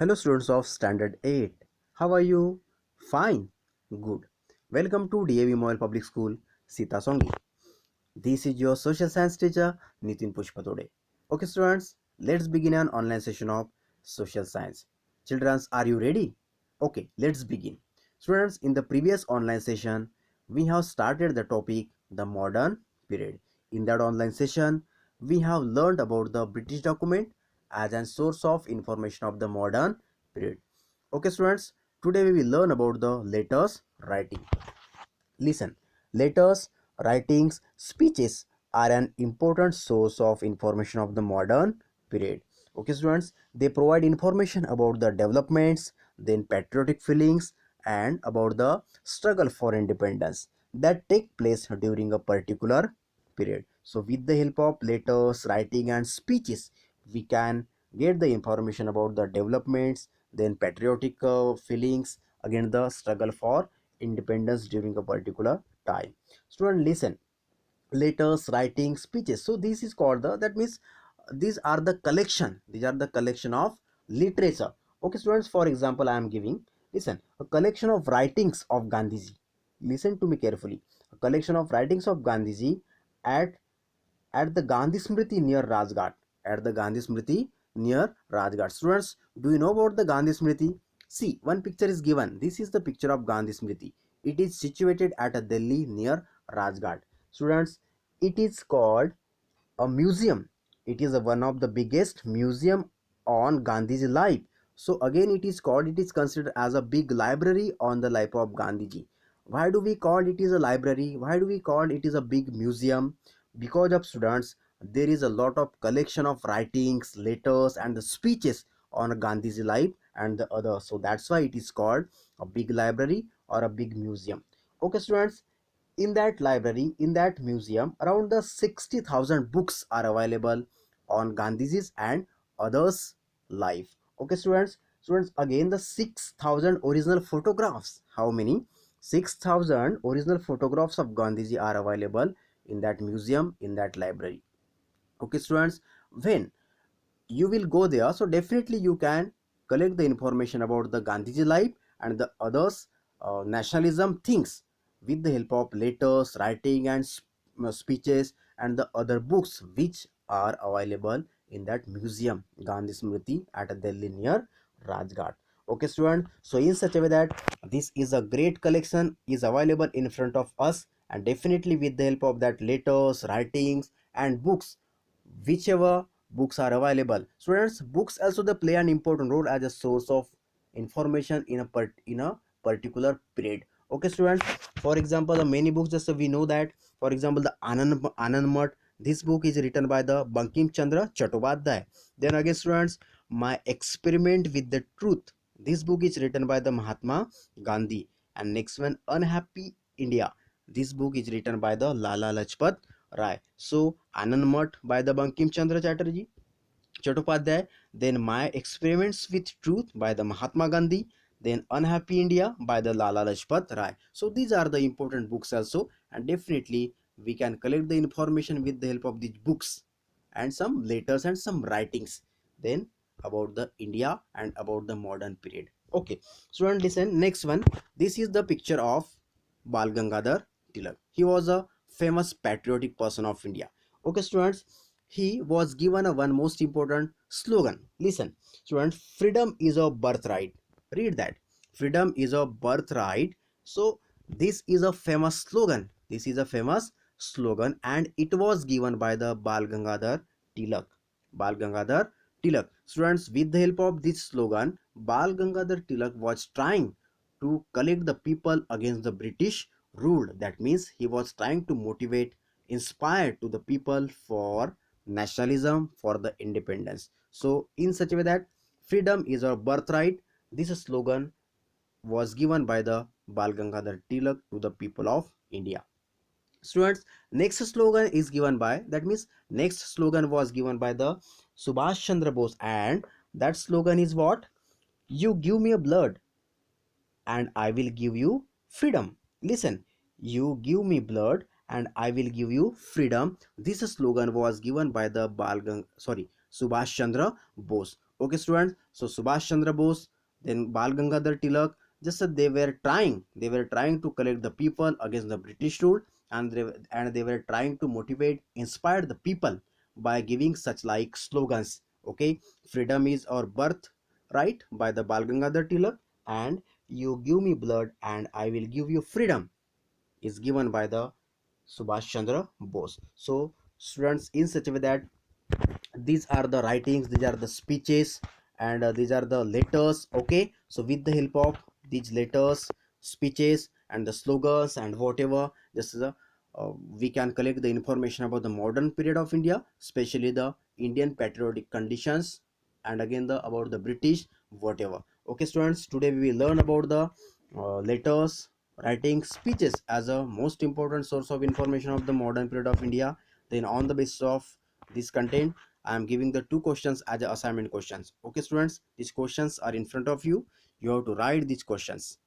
Hello students of Standard 8. How are you? Fine. Good. Welcome to DAV Moyle Public School, Sita Songi. This is your social science teacher, Nitin Pushpatode. Okay students, let's begin an online session of social science. Children, are you ready? Okay, let's begin. Students, in the previous online session, we have started the topic the modern period. In that online session, we have learned about the British document as a source of information of the modern period. Okay students, today we will learn about the letters writing. Listen, letters, writings, speeches are an important source of information of the modern period. Okay, students, they provide information about the developments, then patriotic feelings, and about the struggle for independence that take place during a particular period. So, with the help of letters, writing, and speeches, we can get the information about the developments, then patriotic feelings, again the struggle for independence during a particular time. Student, listen, letters, writing, speeches, so this is called the, that means these are the collection of literature. Okay students, for example, I am giving, listen, a collection of writings of Gandhiji. Listen to me carefully. A collection of writings of Gandhiji at the Gandhi Smriti near Rajghat. At the Gandhi Smriti near Rajghat. Students, do you know about the Gandhi Smriti? See, one picture is given. This is the picture of Gandhi Smriti. It is situated at a Delhi near Rajghat. Students, it is called a museum. It is one of the biggest museum on Gandhi's life. So again, it is considered as a big library on the life of Gandhiji. Why do we call it is a library? Why do we call it is a big museum? Because of students, there is a lot of collection of writings, letters, and the speeches on Gandhi's life and the others. So that's why it is called a big library or a big museum. Okay, students, in that library, in that museum, around the 60,000 books are available on Gandhiji's and others' life. Okay, students, again the 6,000 original photographs. How many? 6,000 original photographs of Gandhiji are available in that museum, in that library. Okay, students, when you will go there, so definitely you can collect the information about the Gandhiji life and the others nationalism things with the help of letters, writing, and speeches and the other books which are available in that museum Gandhi Smriti at Delhi near Rajghat. Okay student, so in such a way that this is a great collection is available in front of us, and definitely with the help of that letters, writings, and books, whichever books are available. Students, books also they play an important role as a source of information in a particular period. Okay students, for example, the many books, just we know that, for example, the Anand Math, this book is written by the Bankim Chandra Chattopadhyay. Then again students, My Experiment with the Truth, this book is written by the Mahatma Gandhi. And next one, Unhappy India, this book is written by the Lala Lajpat Rai. So Anand Math by the Bankim Chandra Chatterjee Chattopadhyay, then My Experiments with Truth by the Mahatma Gandhi, then Unhappy India by the Lala Lajpat Rai. So these are the important books also, and definitely we can collect the information with the help of these books and some letters and some writings. Then about the India and about the modern period. Okay, student, listen. Next one. This is the picture of Bal Gangadhar Tilak. He was a famous patriotic person of India. Okay, students, he was given a one most important slogan. Listen, students, freedom is a birthright. Read that. Freedom is a birthright. So this is a famous slogan. This is a famous slogan, and it was given by the Bal Gangadhar Tilak. Bal Gangadhar Tilak. Students, with the help of this slogan, Bal Gangadhar Tilak was trying to collect the people against the British rule. That means he was trying to motivate, inspire to the people for nationalism, for the independence. So in such a way that freedom is our birthright, this slogan was given by the Bal Gangadhar Tilak to the people of India. Students, next slogan is given by, that means next slogan was given by the Subhash Chandra Bose, and that slogan is what? You give me a blood and I will give you freedom. Listen, you give me blood and I will give you freedom. This slogan was given by the Subhash Chandra Bose. Okay, students. So Subhash Chandra Bose, then Bal Gangadhar Tilak, just they were trying to collect the people against the British rule, and they were trying to motivate, inspire the people by giving such like slogans. Okay, freedom is our birth, right? By the Bal Gangadhar Tilak, and you give me blood, and I will give you freedom is given by the Subhash Chandra Bose. So students, in such a way that these are the writings, these are the speeches, and these are the letters. Okay, so with the help of these letters, speeches, and the slogans and whatever, this is a we can collect the information about the modern period of India, especially the Indian patriotic conditions, and again the about the British whatever. Okay, students, today we will learn about the letters, writing, speeches as a most important source of information of the modern period of India. Then on the basis of this content, I am giving the two questions as a assignment questions. Okay, students, these questions are in front of you. You have to write these questions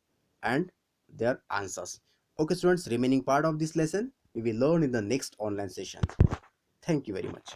and their answers. Okay, students, remaining part of this lesson we will learn in the next online session. Thank you very much.